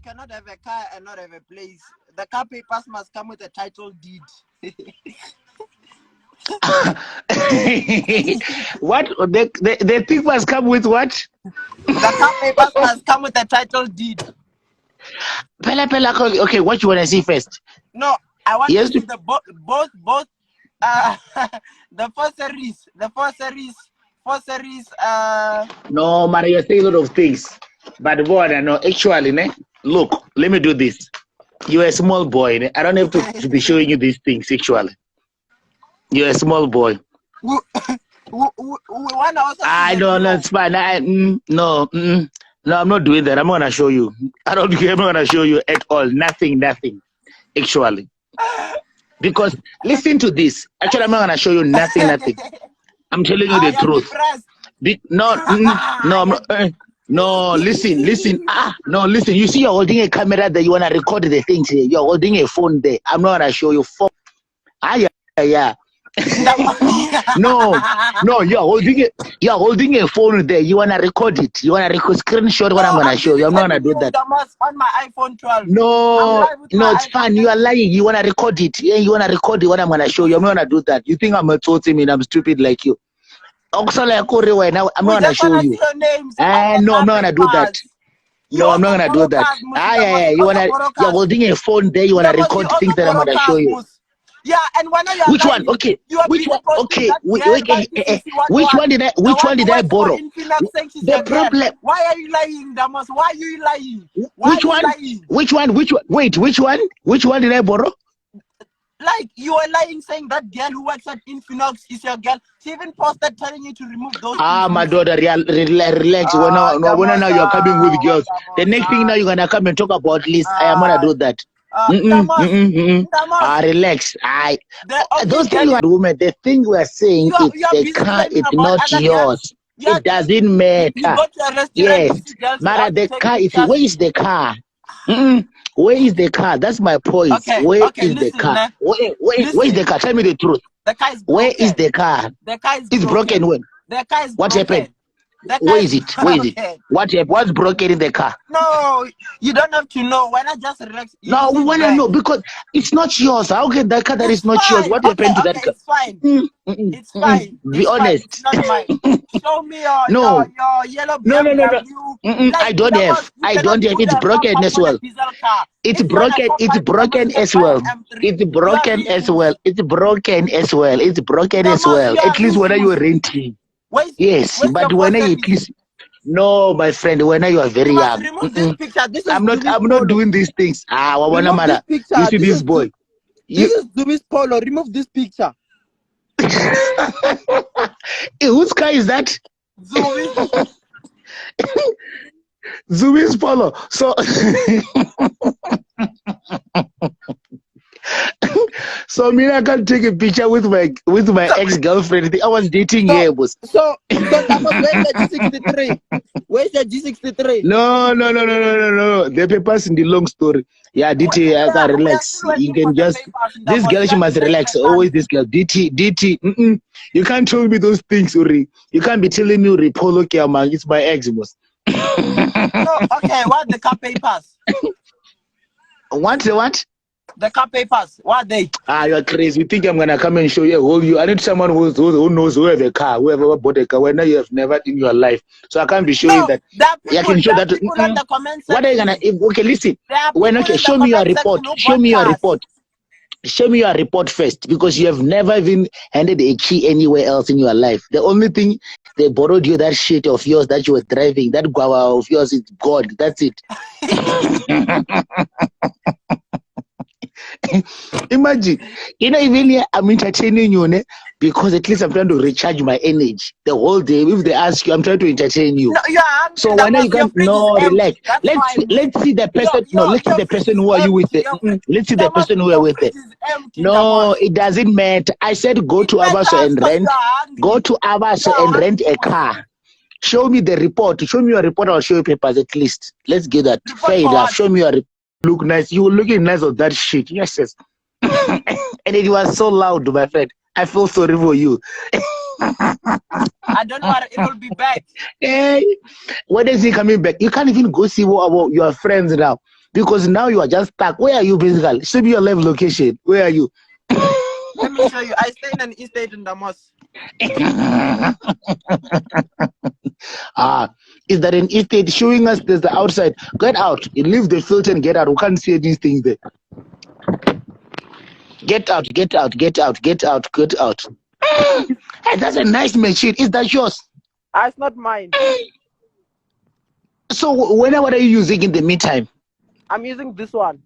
you cannot have a car and not have a place. The car papers must come with a title deed. What? The thing must come with what? The car papers must come with a title deed. Okay, what you want to see first? No, I want to see the both the four series. No, Maria, you're saying a lot of things. But boy, no, actually, ne? Look, let me do this. You're a small boy. Ne? I don't have to be showing you these things, actually. You're a small boy. We want to also I don't know, it's fine. No, I'm not doing that. I'm not going to show you. I'm not going to show you at all. Nothing, actually. Because, listen to this. Actually, I'm not going to show you nothing. I'm telling you the truth. No, listen. No, listen. You see, you're holding a camera there. You want to record the things here. You're holding a phone there. I'm not going to show you. Yeah. No, you're holding a phone there. You wanna record it. You wanna screenshot what I'm gonna show you. I'm not gonna do that. On my iPhone 12. No, it's fine. You are lying. You wanna record it. Yeah, you wanna record it what I'm gonna show you. I'm not gonna do that. You think I'm a total mean I'm stupid like you. Also, like now, I'm not gonna show you. No, I'm not gonna do that. No, I'm not gonna do that. Yeah. You're holding a phone there. You wanna record things that I'm gonna show you. Yeah, and when you which one? Okay, which one? Okay, which one did I borrow? The problem. Why are you lying, Ndamoes? Why are you lying? Which one? Wait, which one? Which one did I borrow? Like you are lying, saying that girl who works at Infinox is your girl. She even posted telling you to remove those. My daughter, relax. When now you're coming with girls. The next thing now you're gonna come and talk about list. I am gonna do that. Relax. Those things you are women. The thing we are saying is the car is not yours. It doesn't matter. Yes, Mara, the car is. Where is the car? Where is the car? That's my point. Where is the car? Where is the car? Tell me the truth. The car is broken. Where is the car? The car is it's broken. When? The car is what broken. Happened? Where is it? What happened? What's broken in the car? No, you don't have to know. Why not just relax? No, we want to know because it's not yours. How can that car that is not yours? What happened to that car? It's fine. It's fine. Be honest. It's not mine. Show me your yellow BMW. No. I don't have. It's broken as well. It's broken as well. At least when you are renting. Yes, but when you at least. No, my friend, when you are very young. Remove this picture. I'm not doing these things. You see this boy. This is Zumi's polo. Remove this picture. Whose car is that? Zumi's polo. So so me, I can take a picture with my ex-girlfriend. I was dating her. So where's the G63? No. The papers in the long story. Yeah, DT, I can relax. You can just this girl, she must relax. Always this girl. DT. You can't tell me those things, Uri. You can't be telling me Uri Polo Kiamang. It's my ex, boss. No, okay, what the car papers? What? The car papers, what are they? You're crazy. You think I'm gonna come and show you? Hold you. I need someone who knows who have a car, whoever bought a car. When you have never in your life, so I can't be showing that. I can show that. The comments what are you gonna? Okay, listen. Show me your report. Show me your report. Show me your report first, because you have never even handed a key anywhere else in your life. The only thing they borrowed you that shit of yours that you were driving, that guava of yours is gone. That's it. Imagine, even here I'm entertaining you, because at least I'm trying to recharge my energy the whole day. If they ask you, I'm trying to entertain you. No, so when you can relax. Let's see the person. Let's see the person who are you with. Let's see the person who are with it. No, it doesn't matter. I said go to Abaso and rent. Go to Abaso and rent a car. Show me the report. Show me your report. I'll show you papers at least. Let's get that. Fair enough. Show me your report. Look nice. You were looking nice on that shit. Yes. And it was so loud, my friend. I feel sorry for you. I don't know what it will be back. Hey, when is he coming back? You can't even go see your friends now. because now you are just stuck. Where are you basically? Show me your live location. Where are you? Let me show you. I stay in an estate in Ndamoes. Is that an estate showing us there's the outside? Get out. You leave the filter and get out. We can't see these things there. Get out, get out, get out, get out, get out. Hey, that's a nice machine. Is that yours? It's not mine. So what are you using in the meantime? I'm using this one.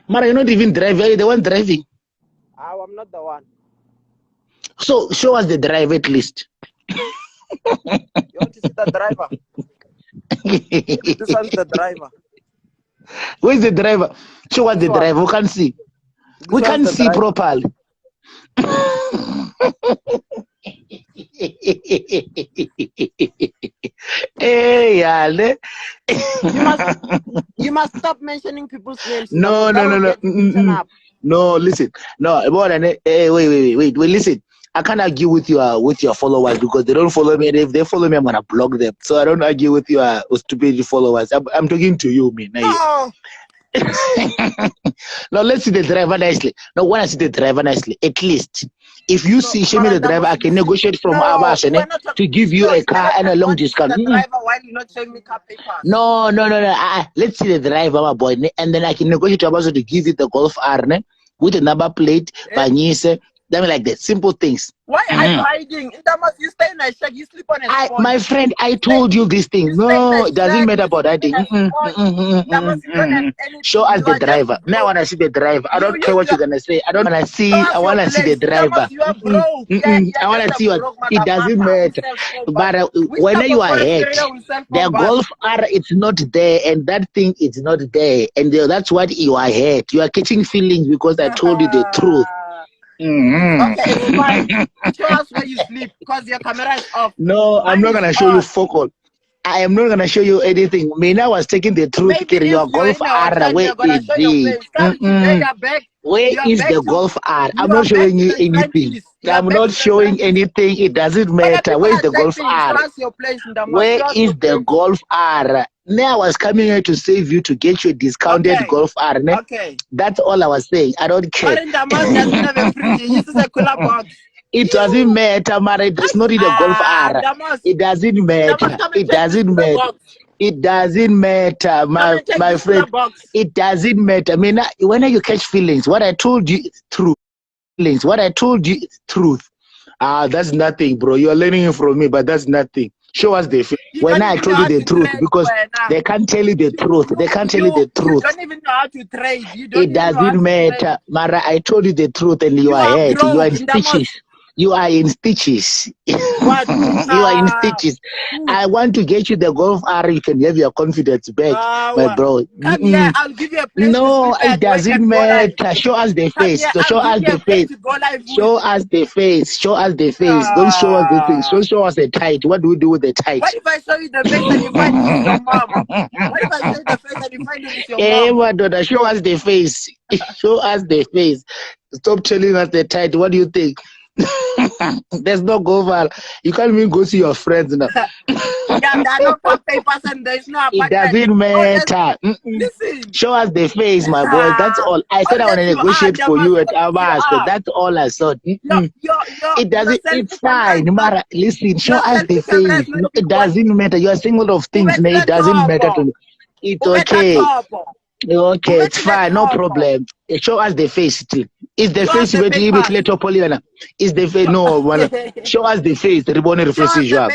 Mara, you're not even driving. Are you the one driving? I'm not the one. So show us the driver at least. You want to see the driver? This one's the driver. Where's the driver? Show us the driver. We can't see. We can't see properly. Hey, you must stop mentioning people's names. No. No, listen. No, wait, listen. I can't argue with your followers because they don't follow me. And if they follow me, I'm gonna block them. So I don't argue with your stupid followers. I'm talking to you, man. Oh. Now let's see the driver nicely. No, when I see the driver nicely, at least if you show me the driver, I can negotiate from Abbas to give you a car and a long discount. The driver, why you not showing me car papers? No. Let's see the driver, my boy, and then I can negotiate to Abbas to give you the Golf R with a number plate, Vanise. I mean, like that, simple things. Why are you hiding? In Ndamoes, you stay in a shack, you sleep on a spot. My friend, I told you this thing. No, it doesn't matter about that thing. Show us the driver. Now I want to see the driver. I don't care what you're gonna say. I don't want to see. I want to see the driver. I want to see what. It doesn't matter. But when you are ahead, the Golf R, it's not there, and that thing is not there, and that's what you are ahead. You are catching feelings because I told you the truth. Okay, it's fine. Show us where you sleep because your camera is off. No, I'm not gonna show you focal. I am not gonna show you anything. Mina was taking the truth. Your Golf R, where is it? Where is the Golf R? I'm not showing you anything. I'm not showing anything. It doesn't matter. Where is the Golf R? Where is the Golf R? Now I was coming here to save you, to get you a discounted Golf R. Okay. That's all I was saying. I don't care. But in Ndamoes doesn't have a fridge. He uses a cooler box. It doesn't matter, Mara. It's not in the Golf R. It doesn't matter. It doesn't matter. It doesn't matter, my friend. It doesn't matter. I mean, when you catch feelings, what I told you is truth. Feelings, what I told you is truth. That's nothing, bro. You're learning it from me, but that's nothing. Show us the when I told you the truth, because they can't tell you the truth. They can't tell you the truth. You don't even know how to trade. It doesn't matter, Mara. I told you the truth, and you are ahead. You are in stitches. You are in stitches. What? You are in stitches. I want to get you the Golf R. You can have your confidence back, my bro. Come here, I'll give you a place. No, it doesn't matter. Show us the face. Show us the face. Show us the face. Show us the face. Don't show us the face. Don't show us the tight. What do we do with the tight? What if I show you the face and you find it with your mom? What if I show you the face and you find it with your mom? Show us the face. Show us the face. Stop telling us the tight. What do you think? There's no Golf R. You can't even go see your friends now. Yeah, there are no papers and there's no apartment. It doesn't matter. Listen. Show us the face, my boy. That's all. I said I want to negotiate for you at Abbas. That's all I saw. It doesn't. It's fine, Mara. Listen. Show us the face. No, it doesn't matter. You are saying a lot of things. No, it doesn't matter to me. It's okay. Okay, it's fine. No problem. Show us the face too. Is the face with little Poliana? Is the face no? Show us the face. The ribbon face you have.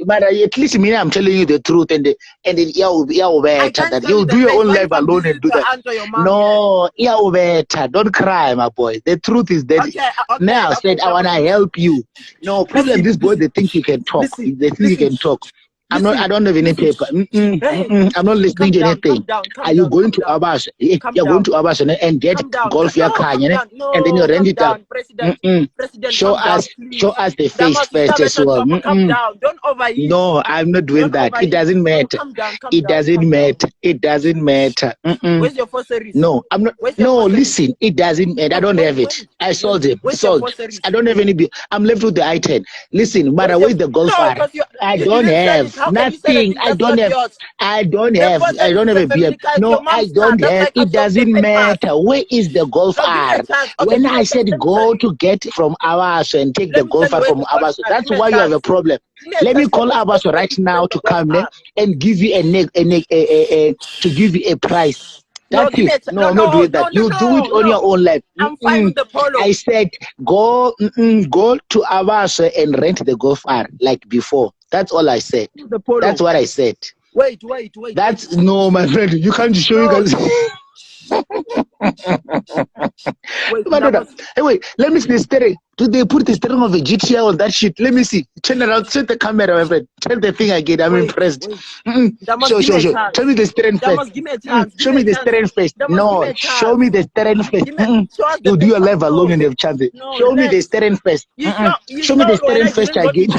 But at least me, I'm telling you the truth, and you'll better that you'll do your own life alone and do that. No, you'll better. Don't cry, my boy. The truth is that now I said I wanna help you. No problem. This boy, they think you can talk. They think you can talk. I don't have any paper. I'm not listening to anything. Are you going to Abbas? You're going to Abbas and get Golf your car, and then you rent it out. Show us the face first as well. Don't overeat. No, I'm not doing that. It doesn't matter. It doesn't matter. It doesn't matter. Where's your groceries? No, I'm not. No, listen. It doesn't matter. I don't have it. I sold it. Sold. I don't have any. I'm left with the I-10. Listen, but where's the Golf R? I don't have. How Nothing. I don't have. I don't have a beard. No, I don't have. It doesn't matter. Where is the golf R? When I said go to get from Abaso and take the golf R from Abaso, that's why you have a problem. Let me call Abaso right now to come there and give you to give you a price. That's it. No, I'm not doing that. You do it on your own life. I'm fine with the polo. I said go to Abaso and rent the golf R like before. That's all I said. The polo. That's what I said. Wait. That's no, my friend. You can't show you guys. Hey, wait. Let me see the steering. Do they put the steering of a GTI on that shit? Let me see. Turn around. Set the camera, my friend. Turn the thing again. I'm impressed. Show. Tell me the steering first. Give me a chance. Show me the steering first. No, show me the steering first. You do your life alone and have chance. Show me the steering first. Show me the steering first again.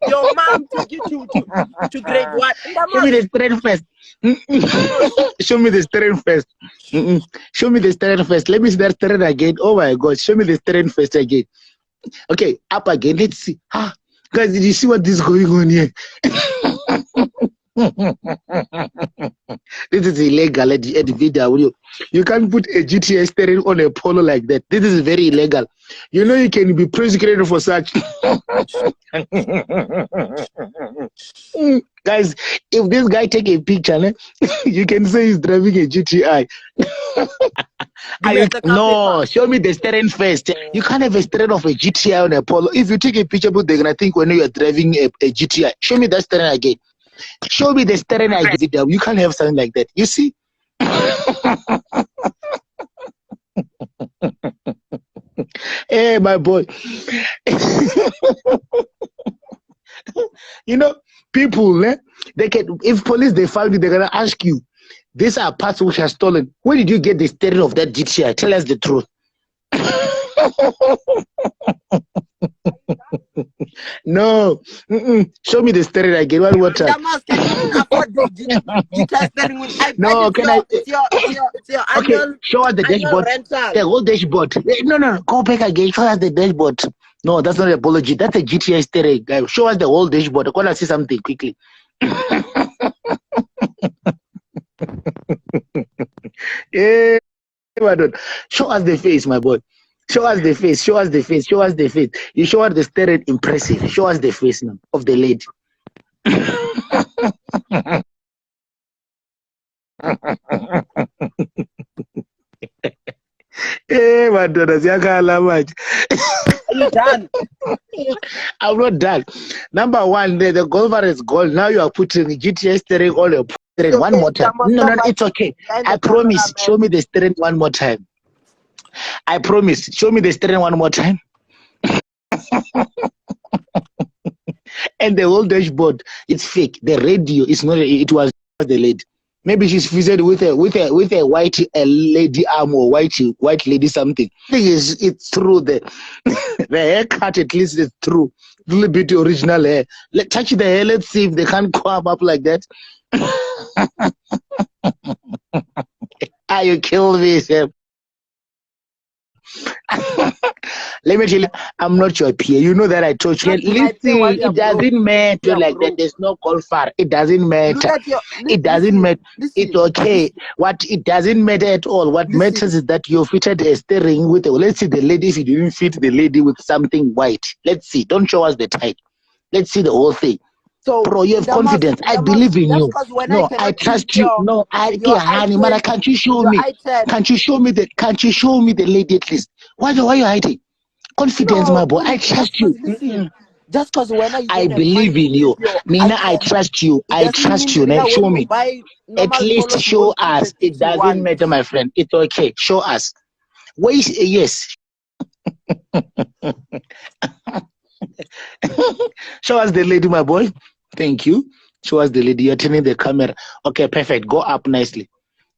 Your mom took you to grade 1. Show me the steering first. Show me the steering first. Show me the steering first. Let me see that steering again. Oh my God. Show me the steering first again. Okay, up again. Let's see. Guys, did you see what is going on here? This is illegal at the video. You can't put a GTA steering on a polo like that. This is very illegal. You know you can be prosecuted for such. Guys, if this guy take a picture, you can say he's driving a GTI. No, show me the steering first. You can't have a steering of a GTI on a polo. If you take a picture, they're gonna think when you are driving a GTI. Show me that steering again. Show me the steering again. You can't have something like that. You see? Hey, my boy. You know, people, they can, if police they found you, they're gonna ask you, these are parts which are stolen. Where did you get the steering of that GTI? Tell us the truth. No. Show me the steering again. One more time. No, can I? Okay, show us the dashboard. The whole dashboard. No. Go back again. Show us the dashboard. No, that's not an apology. That's a GTI steering. Guys, show us the whole dashboard. I want to see something quickly. Yeah, show us the face, my boy. Show us the face. Show us the face. Show us the face. You show us the steering. Impressive. Show us the face now of the lady. Hey, my daughters, you can't much. Are you done? I'm not done. Number one, the golfer is gold. Now you are putting GTS steering on your steering one more time. No, it's okay. I promise. Show me the steering one more time. I promise. Show me the steering one more time. And the whole dashboard, it's fake. The radio is not. It was the lady. Maybe she's fitted with a white lady arm or white lady something. It's true. The haircut at least is true. A little bit original hair. Touch the hair. Let's see if they can't come up like that. You kill me, sir. Let me tell you, I'm not your peer. You know that I told you. Listen, it doesn't matter like that. There's no call far. It doesn't matter. It doesn't matter. It's okay. It doesn't matter at all. What matters is that you fitted a steering with. Let's see the lady. If you didn't fit the lady with something white, let's see. Don't show us the type. Let's see the whole thing. So, bro, you have confidence. I believe in you. No, I trust you. No, honey, man, can't you show me? Can't you show me the lady at least? Why are you hiding? Confidence, my boy. I trust you. Just because I believe in you. Nina, I trust you. I trust you. Now show me. At least show us. It doesn't matter, my friend. It's okay. Show us. Wait, yes. Show us the lady, my boy. Thank you. Show us the lady. You're turning the camera. Okay, perfect. Go up nicely.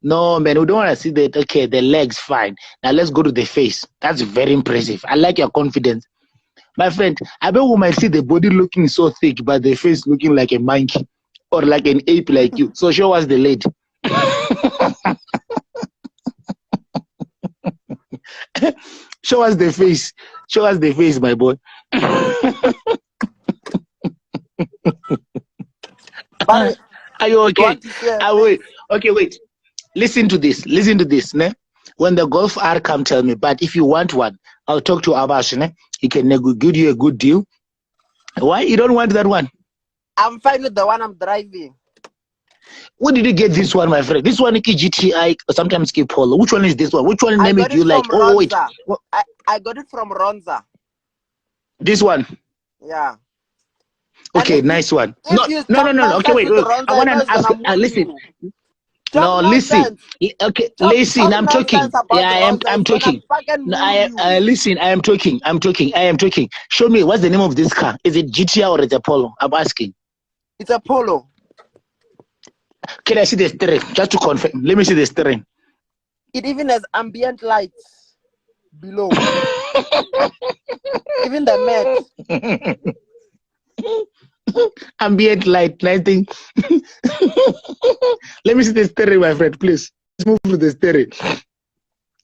No, man, we don't want to see that. Okay, the legs, fine. Now let's go to the face. That's very impressive. I like your confidence. My friend, I bet we might see the body looking so thick, but the face looking like a monkey or like an ape like you. So show us the lady. Show us the face. Show us the face, my boy. Are you okay? want to say Wait. Okay, wait. Listen to this. Listen to this. Ne? When the Golf R come, tell me. But if you want one, I'll talk to Abash. Ne? He can give you a good deal. Why you don't want that one? I'm fine with the one I'm driving. Where did you get this one, my friend? This one is GTI, sometimes keep Polo. Which one is this one? Which one name it you like? Oh, wait. I got it from Ronza. This one? Yeah. Okay, nice one. No. Okay, wait. I want to ask. Listen. No, listen. Okay, listen. I'm talking. Yeah, I'm talking. No, listen. I am talking. Show me what's the name of this car. Is it GTI or is it Polo? I'm asking. It's a Polo. Can I see the steering? Just to confirm. Let me see the steering. It even has ambient lights below. Even the mat. Ambient light, lighting. Let me see the steering, my friend, please. Let's move to the steering.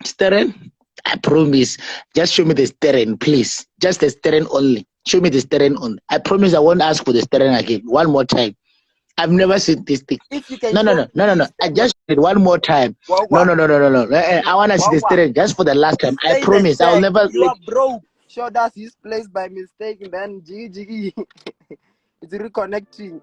Steering? I promise. Just show me the steering, please. Just the steering only. Show me the steering only. I promise I won't ask for the steering again. One more time. I've never seen this thing. No. I just did one more time. No. I want to see the steering just for the last time. I promise I'll never. You are broke. Showed us his place by mistake, then jiggy. It's reconnecting.